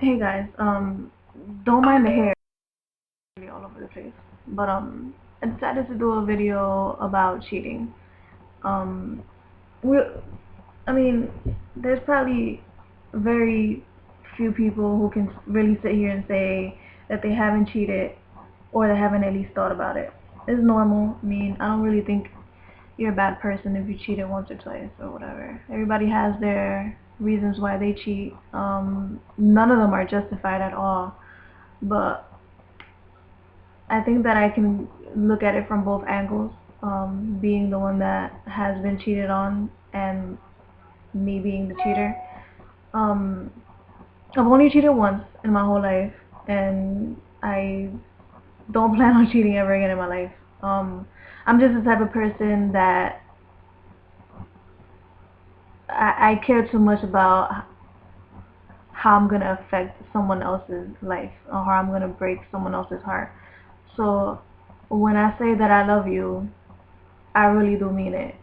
Hey guys, don't mind the hair really all over the place, but I decided to do a video about cheating. Um, we, I mean, there's probably very few people who can really sit here and say that they haven't cheated or they haven't at least thought about it. It's normal. I mean, I don't really think you're a bad person if you cheated once or twice or whatever. Everybody has their reasons why they cheat. None of them are justified at all, but I think that I can look at it from both angles, being the one that has been cheated on and me being the cheater. Um, I've only cheated once in my whole life, and I don't plan on cheating ever again in my life. I'm just the type of person that I care too much about how I'm gonna affect someone else's life or how I'm gonna break someone else's heart. So when I say that I love you, I really do mean it.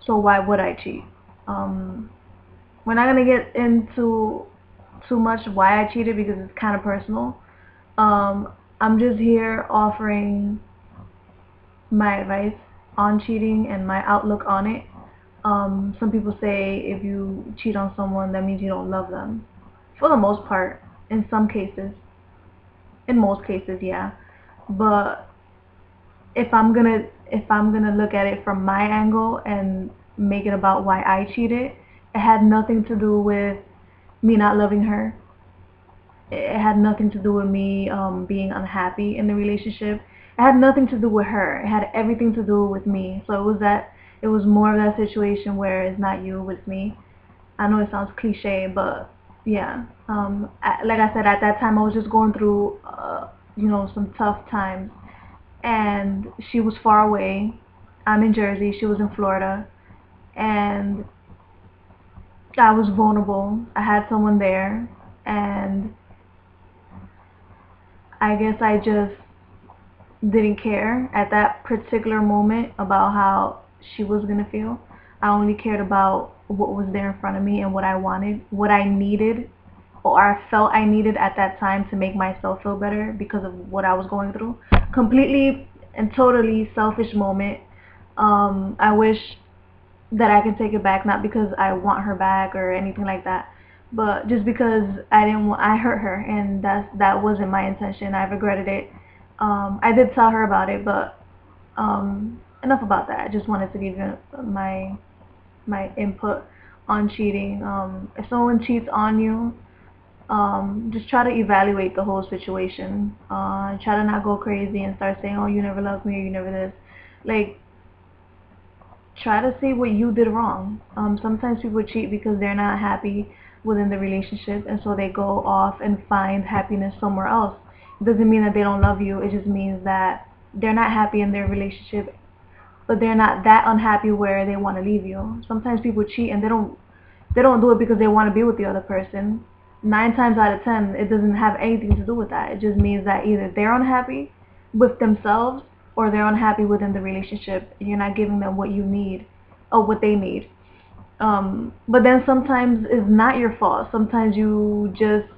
So why would I cheat? Um, we're not gonna get into too much why I cheated because it's kind of personal. Um, I'm just here offering my advice on cheating and my outlook on it. Some people say if you cheat on someone, that means you don't love them. For the most part, in some cases, in most cases, yeah. But if I'm gonna look at it from my angle and make it about why I cheated, it had nothing to do with me not loving her. It had nothing to do with me being unhappy in the relationship. It had nothing to do with her. It had everything to do with me. So it was more of that situation where it's not you, it's me. I know it sounds cliche, but yeah. Like I said, at that time I was just going through, some tough times, and she was far away. I'm in Jersey. She was in Florida, and I was vulnerable. I had someone there, and I guess I just didn't care at that particular moment about how she was gonna feel. I only cared about what was there in front of me and what I wanted, what I needed, or I felt I needed at that time to make myself feel better because of what I was going through. Completely and totally selfish moment. I wish that I can take it back, not because I want her back or anything like that, but just because I hurt her, and that wasn't my intention. I regretted it. I did tell her about it, but enough about that. I just wanted to give you my input on cheating. If someone cheats on you, just try to evaluate the whole situation. Try to not go crazy and start saying, "Oh, you never loved me," or "You never this." Like, try to see what you did wrong. Sometimes people cheat because they're not happy within the relationship, and so they go off and find happiness somewhere else. It doesn't mean that they don't love you. It just means that they're not happy in their relationship, but they're not that unhappy where they want to leave you. Sometimes people cheat and they don't do it because they want to be with the other person. 9 times out of 10, it doesn't have anything to do with that. It just means that either they're unhappy with themselves or they're unhappy within the relationship. You're not giving them what you need or what they need. But then sometimes it's not your fault. Sometimes you just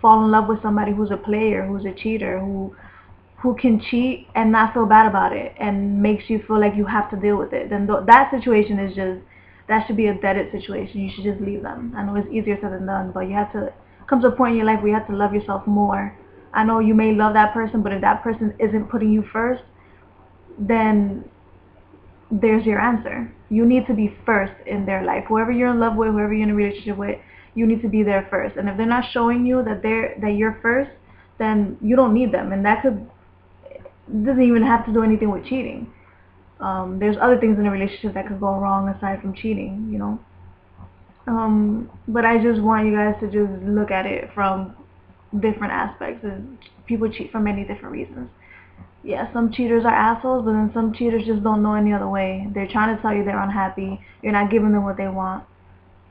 fall in love with somebody who's a player, who's a cheater, who can cheat and not feel bad about it and makes you feel like you have to deal with it. Then that situation is just, that should be a deaded situation. You should just leave them. I know it's easier said than done, but you have to come to a point in your life where you have to love yourself more. I know you may love that person, but if that person isn't putting you first, then there's your answer. You need to be first in their life. Whoever you're in love with, whoever you're in a relationship with, you need to be there first. And if they're not showing you that you're first, then you don't need them. And that could doesn't even have to do anything with cheating. There's other things in a relationship that could go wrong aside from cheating. But I just want you guys to just look at it from different aspects. And people cheat for many different reasons. Yeah, some cheaters are assholes, but then some cheaters just don't know any other way. They're trying to tell you they're unhappy. You're not giving them what they want.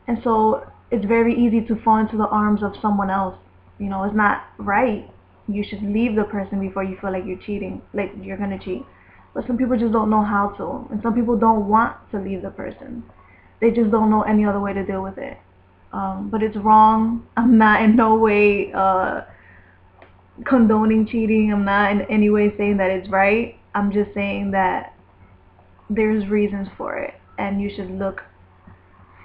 And so it's very easy to fall into the arms of someone else. It's not right. You should leave the person before you feel like you're cheating, like you're gonna cheat. But some people just don't know how to, and some people don't want to leave the person. They just don't know any other way to deal with it. But it's wrong. I'm not in no way condoning cheating. I'm not in any way saying that it's right. I'm just saying that there's reasons for it, and you should look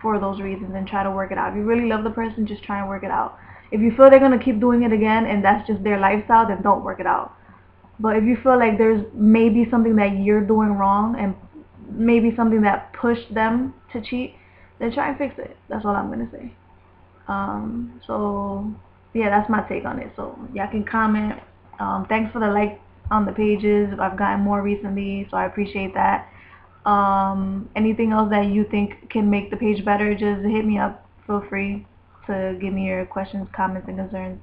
for those reasons and try to work it out. If you really love the person, just try and work it out. If you feel they're gonna keep doing it again and that's just their lifestyle, then don't work it out. But if you feel like there's maybe something that you're doing wrong and maybe something that pushed them to cheat, then try and fix it. That's all I'm gonna say. So yeah, that's my take on it. So y'all can comment. Thanks for the like on the pages. I've gotten more recently, so I appreciate that. Anything else that you think can make the page better, just hit me up. Feel free to give me your questions, comments, and concerns.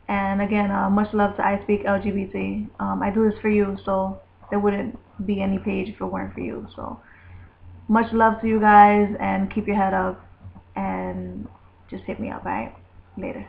And again, much love to I Speak LGBT. I do this for you, so there wouldn't be any page if it weren't for you. So much love to you guys, and keep your head up, and just hit me up, alright? Later.